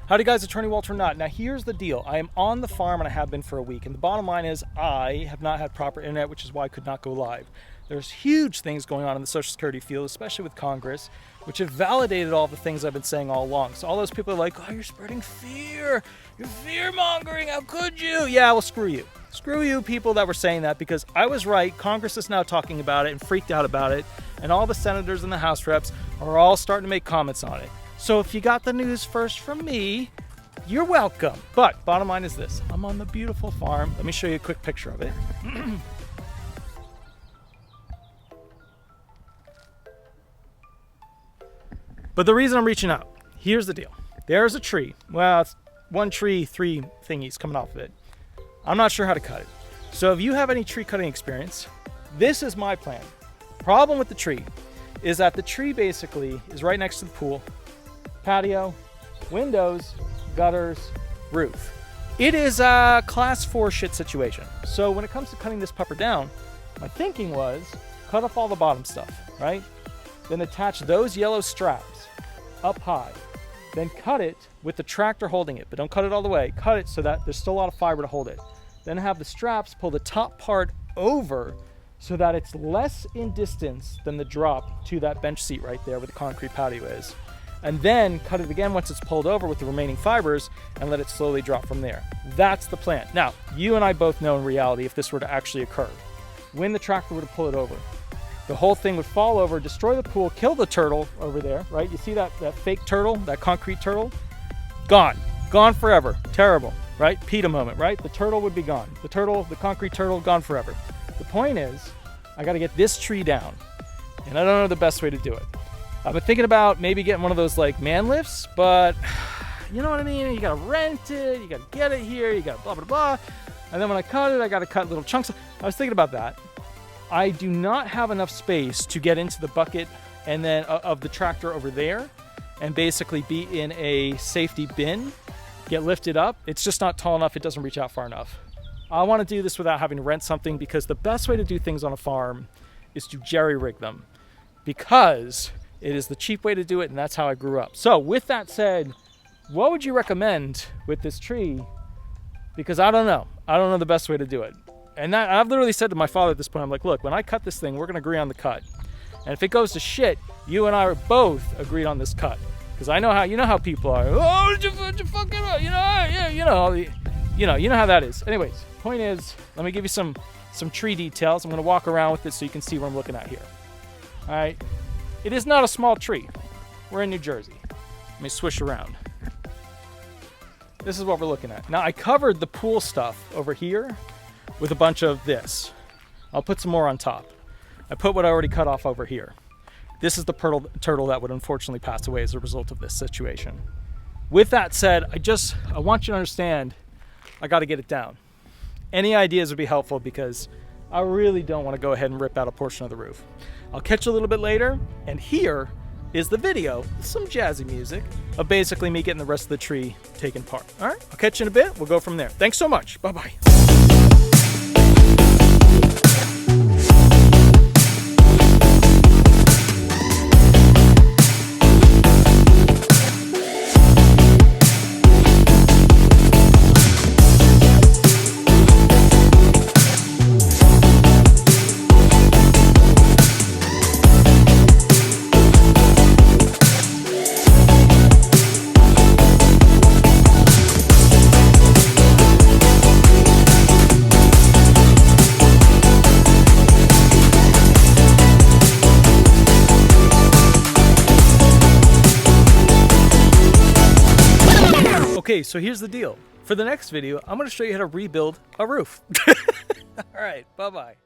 Howdy guys, Attorney Walter Hnot. Now here's the deal. I am on the farm and I have been for a week. And the bottom line is I have not had proper internet, which is why I could not go live. There's huge things going on in the Social Security field, especially with Congress, which have validated all the things I've been saying all along. So all those people are like, oh, you're spreading fear. You're fear-mongering. How could you? Yeah, well, screw you. Screw you people that were saying that, because I was right. Congress is now talking about it and freaked out about it. And all the senators and the House reps are all starting to make comments on it. So if you got the news first from me, you're welcome. But bottom line is this. I'm on the beautiful farm. Let me show you a quick picture of it. But the reason I'm reaching out, here's the deal. There's a tree. Well, it's one tree, three thingies coming off of it. I'm not sure how to cut it. So if you have any tree cutting experience, this is my plan. Problem with the tree is that the tree basically is right next to the pool, patio, windows, gutters, roof. It is a class 4 shit situation. So when it comes to cutting this pupper down, my thinking was cut off all the bottom stuff, right? Then attach those yellow straps up high. Then cut it with the tractor holding it, but don't cut it all the way. Cut it so that there's still a lot of fiber to hold it. Then have the straps pull the top part over so that it's less in distance than the drop to that bench seat right there where the concrete patio is. And then cut it again once it's pulled over with the remaining fibers and let it slowly drop from there. That's the plan. Now, you and I both know in reality, if this were to actually occur, when the tractor were to pull it over, the whole thing would fall over, destroy the pool, kill the turtle over there, right? You see that fake turtle, that concrete turtle? Gone. Gone forever. Terrible, right? PETA moment, right? The turtle would be gone. The turtle, the concrete turtle, gone forever. The point is, I got to get this tree down, and I don't know the best way to do it. I've been thinking about maybe getting one of those like man lifts, but you know what I mean? You gotta rent it, you gotta get it here, you gotta blah, blah, blah. And then when I cut it, I gotta cut little chunks. I was thinking about that. I do not have enough space to get into the bucket and then of the tractor over there and basically be in a safety bin, get lifted up. It's just not tall enough. It doesn't reach out far enough. I want to do this without having to rent something, because the best way to do things on a farm is to jerry rig them, because it is the cheap way to do it, and that's how I grew up. So with that said, what would you recommend with this tree? Because I don't know. I don't know the best way to do it. And that, I've literally said to my father at this point, I'm like, look, when I cut this thing, we're going to agree on the cut. And if it goes to shit, you and I are both agreed on this cut. Because I know how, you know how people are. Oh, did you fuck it up? You know, yeah, you know how that is. Anyways, point is, let me give you some tree details. I'm going to walk around with it so you can see what I'm looking at here. All right. It is not a small tree. We're in New Jersey. Let me swish around. This is what we're looking at. Now, I covered the pool stuff over here with a bunch of this. I'll put some more on top. I put what I already cut off over here. This is the turtle that would unfortunately pass away as a result of this situation. With that said, I want you to understand, I got to get it down. Any ideas would be helpful, because I really don't want to go ahead and rip out a portion of the roof. I'll catch you a little bit later, and here is the video, some jazzy music, of basically me getting the rest of the tree taken apart. All right, I'll catch you in a bit. We'll go from there. Thanks so much. Bye-bye. Okay, so here's the deal. For the next video, I'm going to show you how to rebuild a roof. All right, bye-bye.